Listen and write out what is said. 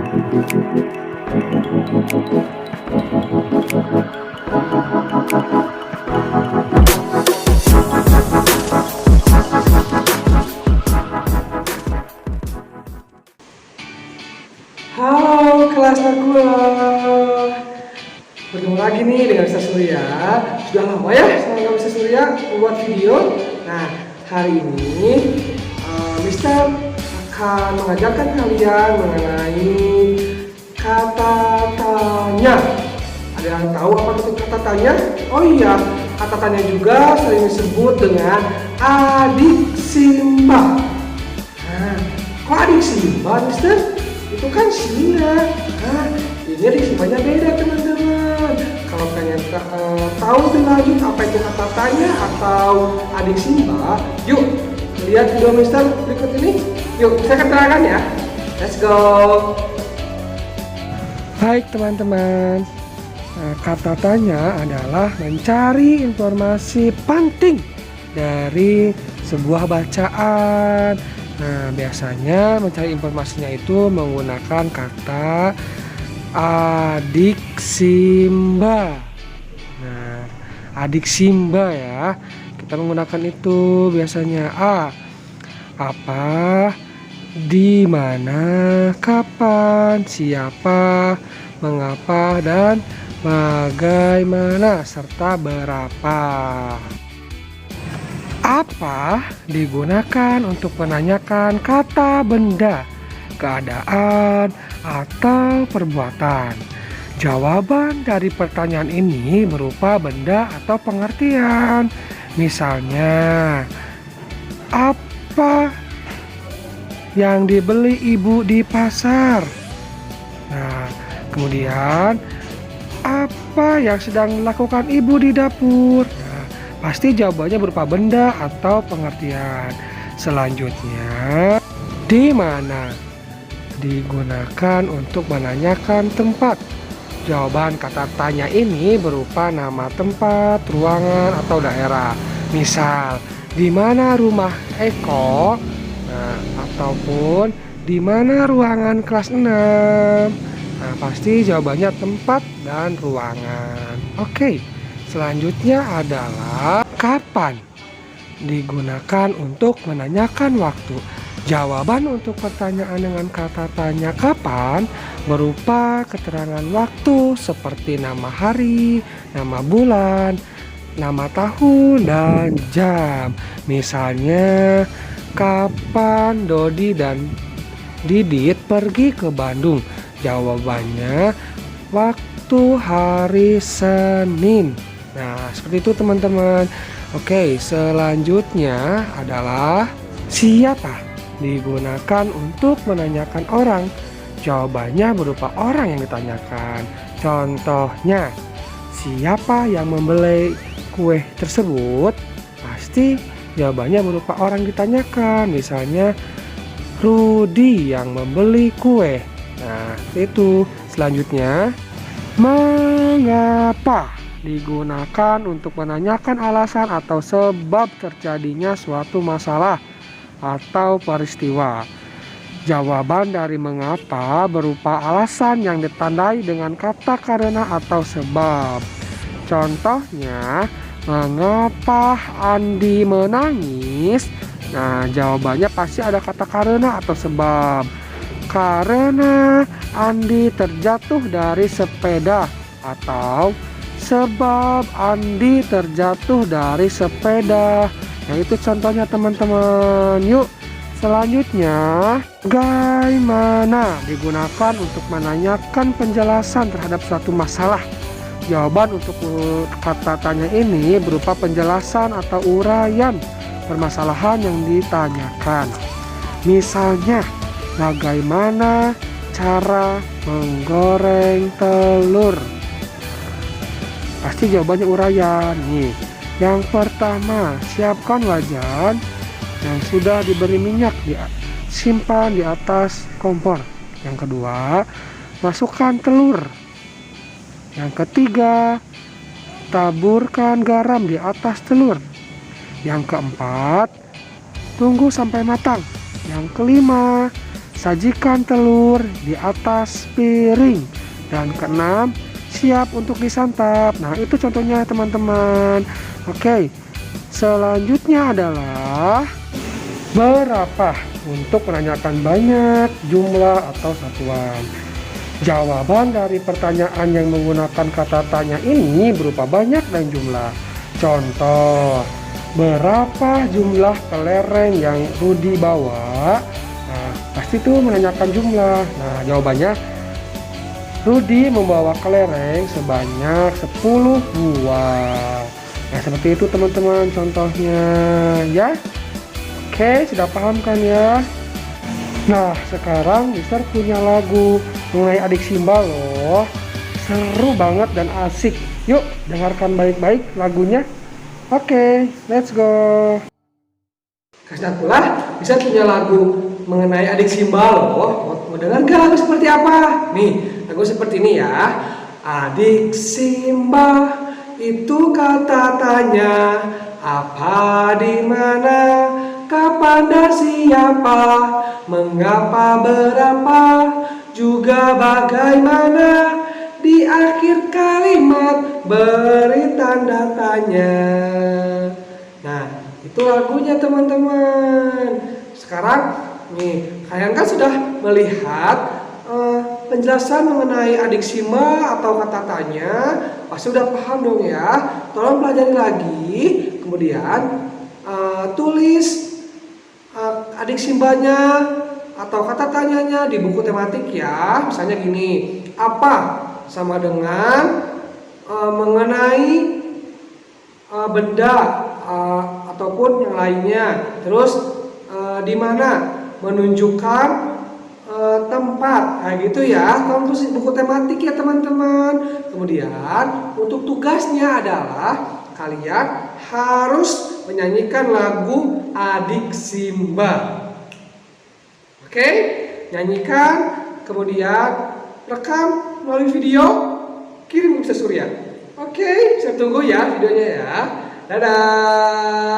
Halo kelas Takwa, bertemu lagi nih dengan Mister Surya. Sudah lama ya saya nggak Mister Surya membuat video. Nah hari ini Mister akan mengajarkan kalian mengenai kata tanya. Ada yang tahu apa itu kata tanya? Oh iya, kata tanya juga sering disebut dengan adik simba. Nah, kok adik simba, Mister? Itu kan singa. Nah, ini adik simbanya beda teman-teman. Kalau pengen tahu lebih lanjut apa itu kata tanya atau adik simba, yuk lihat video Mister berikut ini. Yuk saya keterangkan ya. Let's go. Baik teman-teman, kata tanya adalah mencari informasi penting dari sebuah bacaan. Nah, biasanya mencari informasinya itu menggunakan kata adik simba. Nah, adik simba ya. Kita menggunakan itu biasanya apa, di mana, kapan, siapa, mengapa, dan bagaimana, serta berapa. Apa digunakan untuk menanyakan kata benda, keadaan, atau perbuatan. Jawaban dari pertanyaan ini berupa benda atau pengertian. Misalnya, apa yang dibeli ibu di pasar? Nah, kemudian apa yang sedang dilakukan ibu di dapur? Nah, pasti jawabannya berupa benda atau pengertian. Selanjutnya, di mana digunakan untuk menanyakan tempat. Jawaban kata tanya ini berupa nama tempat, ruangan, atau daerah. Misal, di mana rumah Eko? Nah, ataupun di mana ruangan kelas 6? Nah, pasti jawabannya tempat dan ruangan. Oke, selanjutnya adalah kapan digunakan untuk menanyakan waktu. Jawaban untuk pertanyaan dengan kata tanya kapan berupa keterangan waktu seperti nama hari, nama bulan, nama tahun, dan jam. Misalnya, kapan Dodi dan Didit pergi ke Bandung? Jawabannya waktu hari Senin. Nah, seperti itu teman-teman. Oke, selanjutnya adalah siapa digunakan untuk menanyakan orang. Jawabannya berupa orang yang ditanyakan. Contohnya, siapa yang membeli kue tersebut? Pasti jawabannya berupa orang ditanyakan. Misalnya, Rudi yang membeli kue. Nah, itu. Selanjutnya, mengapa digunakan untuk menanyakan alasan atau sebab terjadinya suatu masalah atau peristiwa. Jawaban dari mengapa berupa alasan yang ditandai dengan kata karena atau sebab. Contohnya, mengapa Andi menangis? Nah, jawabannya pasti ada kata karena atau sebab. Karena Andi terjatuh dari sepeda, atau sebab Andi terjatuh dari sepeda. Nah, itu contohnya teman-teman. Yuk, selanjutnya, bagaimana digunakan untuk menanyakan penjelasan terhadap suatu masalah. Jawaban untuk kata tanya ini berupa penjelasan atau uraian permasalahan yang ditanyakan. Misalnya, bagaimana cara menggoreng telur? Pasti jawabannya uraian nih. Yang pertama, siapkan wajan yang sudah diberi minyak, simpan di atas kompor. Yang kedua, masukkan telur. Yang ketiga, taburkan garam di atas telur. Yang keempat, tunggu sampai matang. Yang kelima, sajikan telur di atas piring. Dan keenam, siap untuk disantap. Nah, itu contohnya teman-teman. Oke, selanjutnya adalah berapa untuk menanyakan banyak, jumlah, atau satuan. Jawaban dari pertanyaan yang menggunakan kata tanya ini berupa banyak dan jumlah. Contoh, berapa jumlah kelereng yang Rudi bawa? Nah, pasti itu menanyakan jumlah. Nah, jawabannya Rudi membawa kelereng sebanyak 10 buah. Nah, seperti itu teman-teman contohnya ya. Oke, sudah paham kan ya? Nah, sekarang Mister punya lagu mengenai adik Simba loh. Seru banget dan asik. Yuk, dengarkan baik-baik lagunya. Oke, let's go. Kasih pula bisa punya lagu mengenai adik Simba loh. Mau dengar gak lagu seperti apa? Nih, lagu seperti ini ya. Adik Simba itu kata tanya, apa di mana, kapan dan siapa, mengapa berapa, juga bagaimana. Di akhir kalimat beri tanda tanya. Nah, itu lagunya teman-teman. Sekarang nih, kalian kan sudah melihat penjelasan mengenai adik Simba atau kata tanya. Pasti udah paham dong ya. Tolong pelajari lagi. Kemudian tulis adik Simbanya atau kata tanyanya di buku tematik ya. Misalnya gini, apa sama dengan mengenai benda ataupun yang lainnya. Terus di mana menunjukkan tempat, kayak gitu ya. Tolong tulis buku tematik ya teman-teman. Kemudian untuk tugasnya adalah kalian harus menyanyikan lagu Adik Simba. Oke, nyanyikan, kemudian rekam melalui video, kirim ke Mister Surya. Oke, saya tunggu ya videonya ya. Dadah.